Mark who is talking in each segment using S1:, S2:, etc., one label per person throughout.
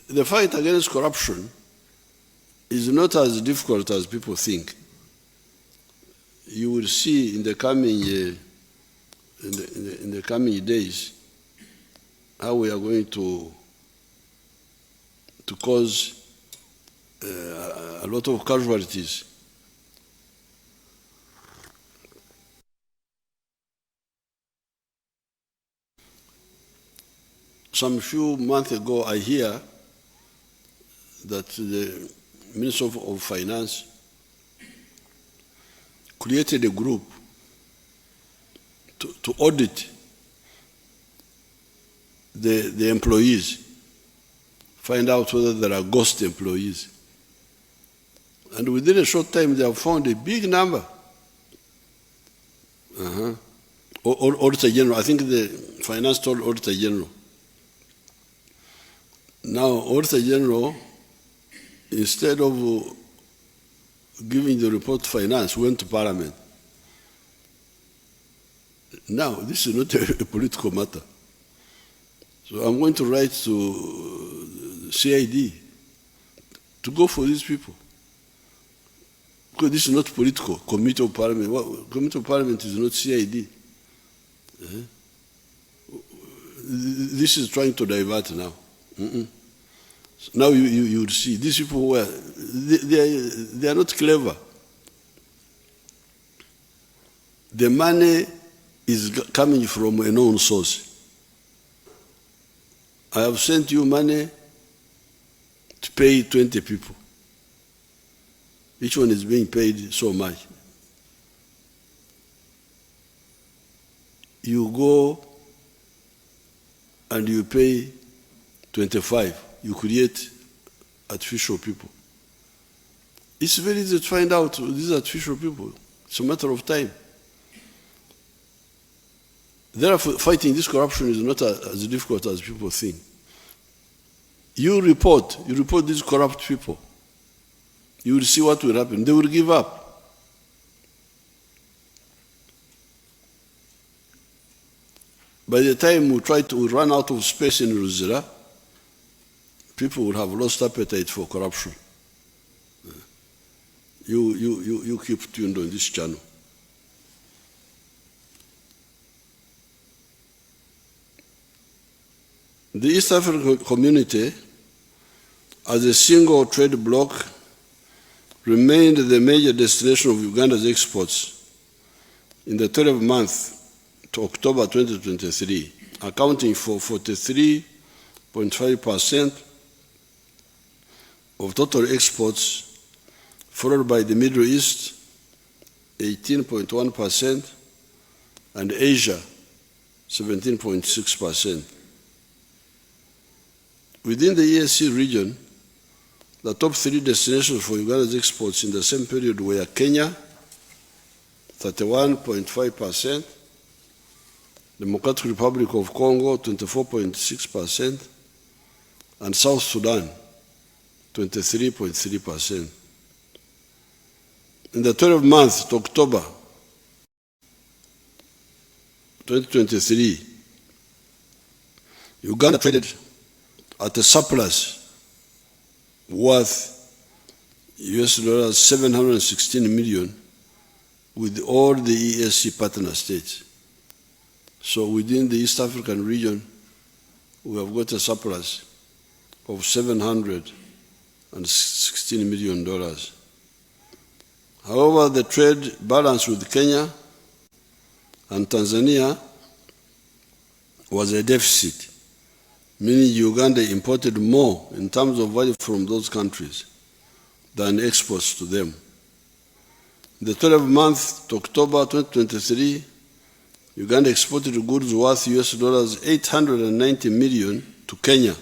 S1: the fight against corruption is not as difficult as people think. You will see in the coming days how we are going to cause a lot of casualties. Some few months ago, I hear that the Minister of Finance created a group to audit the employees, find out whether there are ghost employees. And within a short time, they have found a big number. Auditor General, I think the finance told Auditor General. Now, Auditor General, instead of giving the report to finance, went to Parliament. Now, this is not a political matter. So I'm going to write to CID to go for these people. Because this is not political. Committee of Parliament. Committee of Parliament is not CID. This is trying to divert now. Now you will see these people who they are not clever. The money is coming from a known source. I have sent you money to pay 20 people. Each one is being paid so much. You go and you pay 25. You create artificial people. It's very easy to find out these artificial people. It's a matter of time. Therefore, fighting this corruption is not as difficult as people think. You report these corrupt people. You will see what will happen. They will give up. By the time we try to run out of space in Ruzira, people will have lost appetite for corruption. You keep tuned on this channel. The East African community, as a single trade bloc, remained the major destination of Uganda's exports in the 12th month to October 2023, accounting for 43.5% of total exports, followed by the Middle East, 18.1%, and Asia, 17.6%. Within the EAC region, the top three destinations for Uganda's exports in the same period were Kenya, 31.5%, Democratic Republic of Congo, 24.6%, and South Sudan, 23.3%. In the 12th month to October 2023, Uganda traded at a surplus worth US $716 million with all the EAC partner states. So within the East African region, we have got a surplus of $716 million. However, the trade balance with Kenya and Tanzania was a deficit, meaning Uganda imported more in terms of value from those countries than exports to them. In the 12th month to October 2023, Uganda exported goods worth US $890 million to Kenya.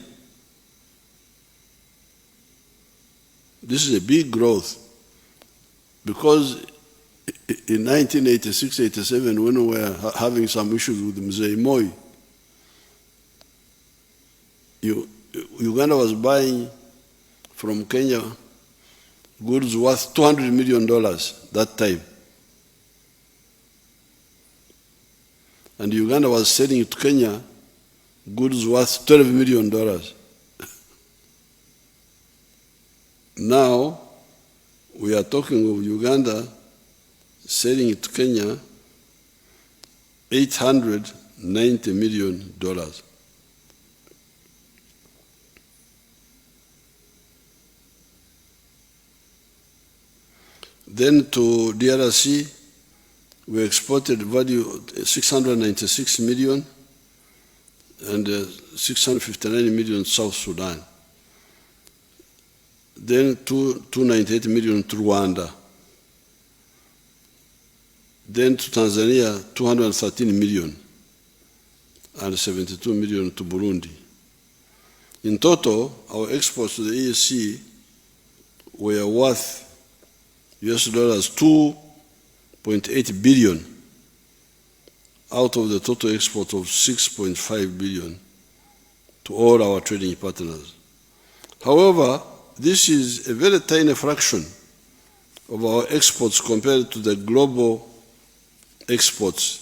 S1: This is a big growth because in 1986-87, when we were having some issues with Museveni, Uganda was buying from Kenya goods worth $200 million that time. And Uganda was selling to Kenya goods worth $12 million. Now, we are talking of Uganda selling to Kenya $890 million. Then to DRC, we exported value 696 million and 659 million South Sudan. Then 298 million to Rwanda. Then to Tanzania, 213 million and 72 million to Burundi. In total, our exports to the EAC were worth US dollars 2.8 billion out of the total export of 6.5 billion to all our trading partners. However, this is a very tiny fraction of our exports compared to the global exports.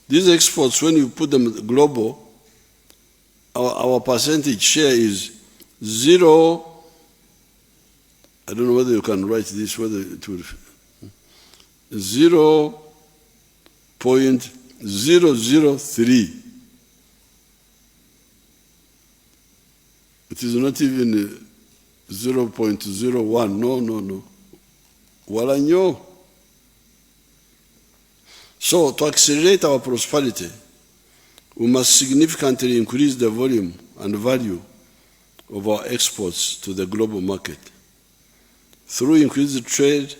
S1: These exports, when you put them global, our percentage share is 0. I don't know whether you can write this, whether it will 0.003. It is not even 0.01. No. Walanyo. So, to accelerate our prosperity, we must significantly increase the volume and value of our exports to the global market. Through increased trade,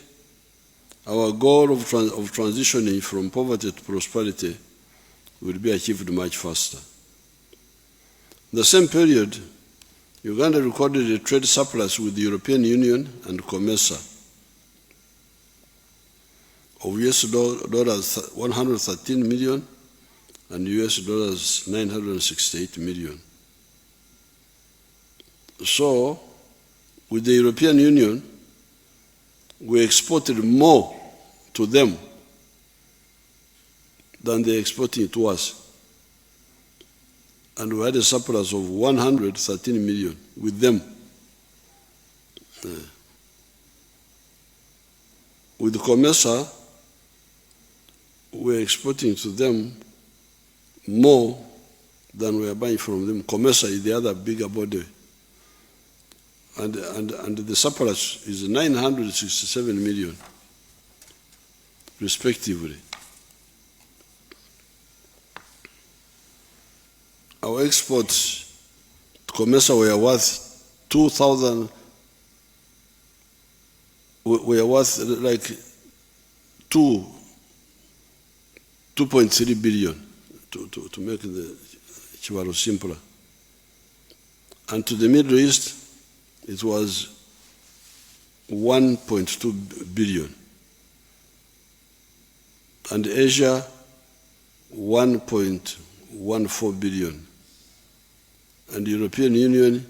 S1: our goal of transitioning from poverty to prosperity will be achieved much faster. In the same period, Uganda recorded a trade surplus with the European Union and COMESA of US dollars 113 million and US dollars 968 million. So, with the European Union, we exported more to them than they exported to us. And we had a surplus of 113 million with them. With COMESA, we're exporting to them more than we are buying from them. COMESA is the other bigger body. And the surplus is 967 million, respectively. Our exports to COMESA were worth 2.3 billion, to make the Chivaro simpler. And to the Middle East, it was 1.2 billion. And Asia, 1.14 billion. And the European Union,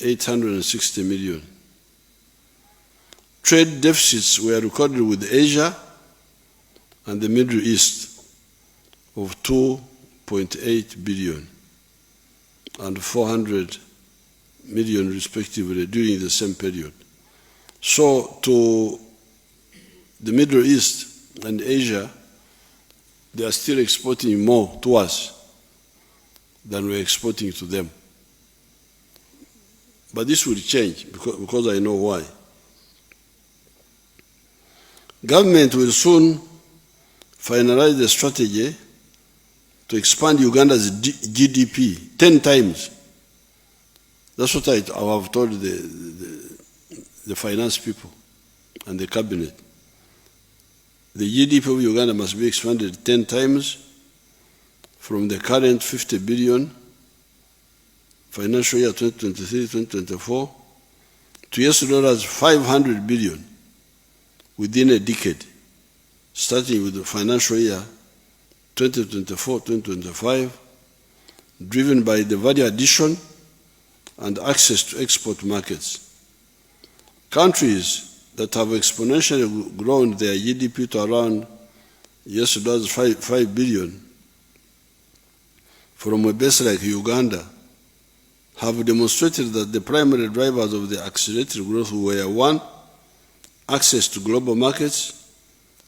S1: 860 million. Trade deficits were recorded with Asia and the Middle East of 2.8 billion and 400 million respectively during the same period. So to the Middle East and Asia, they are still exporting more to us than we're exporting to them. But this will change because I know why. Government will soon finalize the strategy to expand Uganda's GDP 10 times. That's what I have told the finance people and the cabinet. The GDP of Uganda must be expanded 10 times from the current 50 billion financial year 2023-2024 to US dollars 500 billion within a decade, starting with the financial year 2024-2025, driven by the value addition and access to export markets. Countries that have exponentially grown their GDP to around US dollars 5 billion from a base like Uganda have demonstrated that the primary drivers of the accelerated growth were: one, access to global markets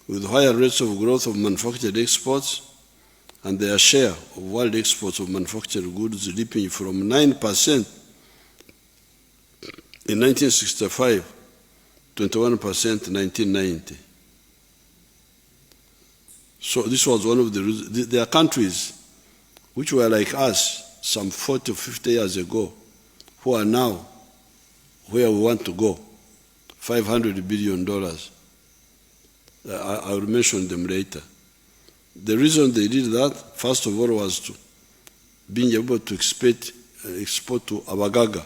S1: with higher rates of growth of manufactured exports, and their share of world exports of manufactured goods leaping from 9% in 1965 to 21% in 1990. So this was one of the reasons. There are countries which were like us some 40 or 50 years ago, who are now where we want to go, $500 billion. I will mention them later. The reason they did that, first of all, was to being able to export to Abagaga.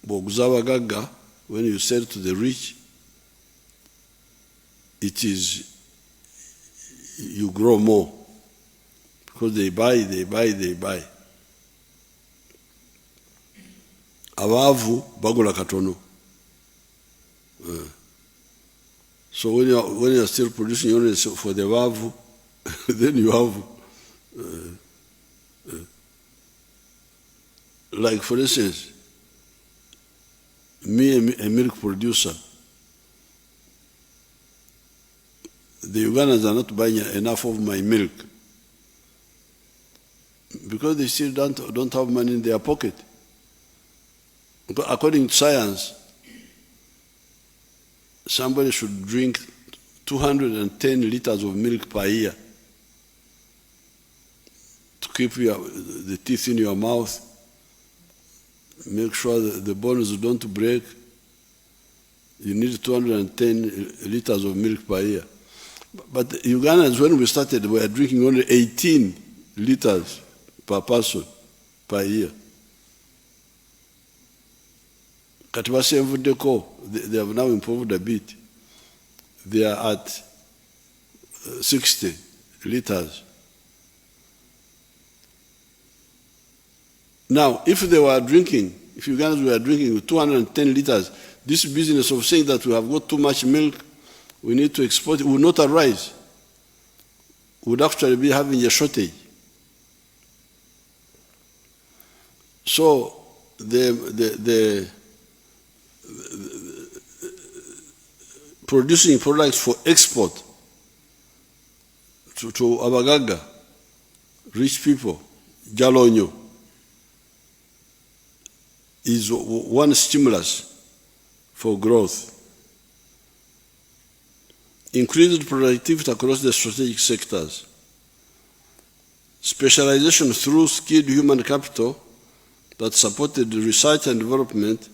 S1: Abagaga, when you sell to the rich, it is, you grow more. Because they buy. Abavu bagula katono. So when you are still producing only for the abavu, then you have, like for instance, me, a milk producer, the Ugandans are not buying enough of my milk, because they still don't have money in their pocket. According to science, somebody should drink 210 liters of milk per year to keep the teeth in your mouth, make sure that the bones don't break. You need 210 liters of milk per year. But Ugandans, when we started, were drinking only 18 liters per person per year. Katibasi Mvudeko, they have now improved a bit. They are at 60 liters. Now, if Ugandans were drinking 210 liters, this business of saying that we have got too much milk, we need to export it, would not arise. We would actually be having a shortage. So the producing products for export to Abagaga, rich people, Jalonyo, is one stimulus for growth. Increased productivity across the strategic sectors. Specialization through skilled human capital that supported research and development,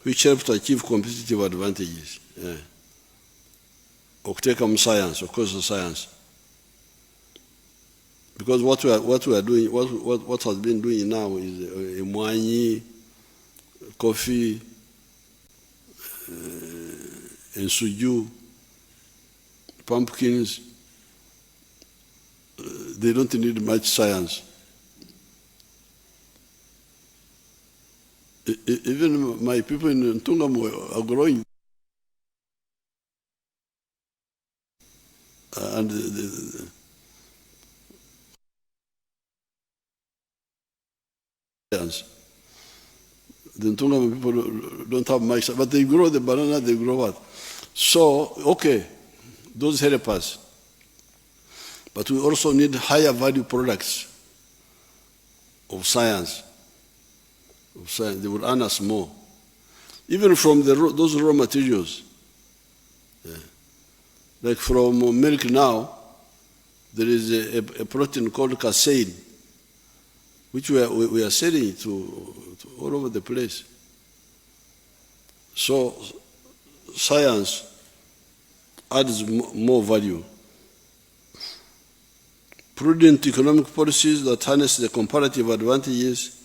S1: which helped to achieve competitive advantages. Okuteka science, of course, science. Because what we are doing, what has been doing now is mwani, coffee, and suju, pumpkins. They don't need much science. Even my people in Tungam are growing. And the Tungam people don't have much, but they grow the banana, they grow what? So, okay, those help us. But we also need higher value products of science. They will earn us more. Even from those raw materials. Like from milk now, there is a protein called casein, which we are selling to all over the place. So science adds more value. Prudent economic policies that harness the comparative advantages,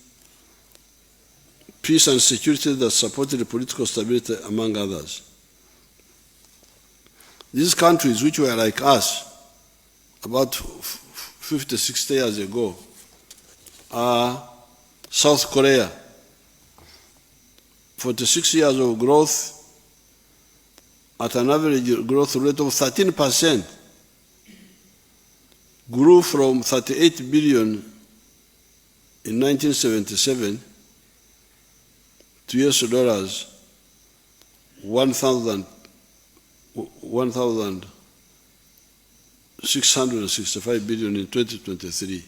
S1: peace and security that supported political stability, among others. These countries, which were like us about 50, 60 years ago, are South Korea, 46 years of growth at an average growth rate of 13%, grew from 38 billion in 1977, to US dollars, 1,665 billion in 2023.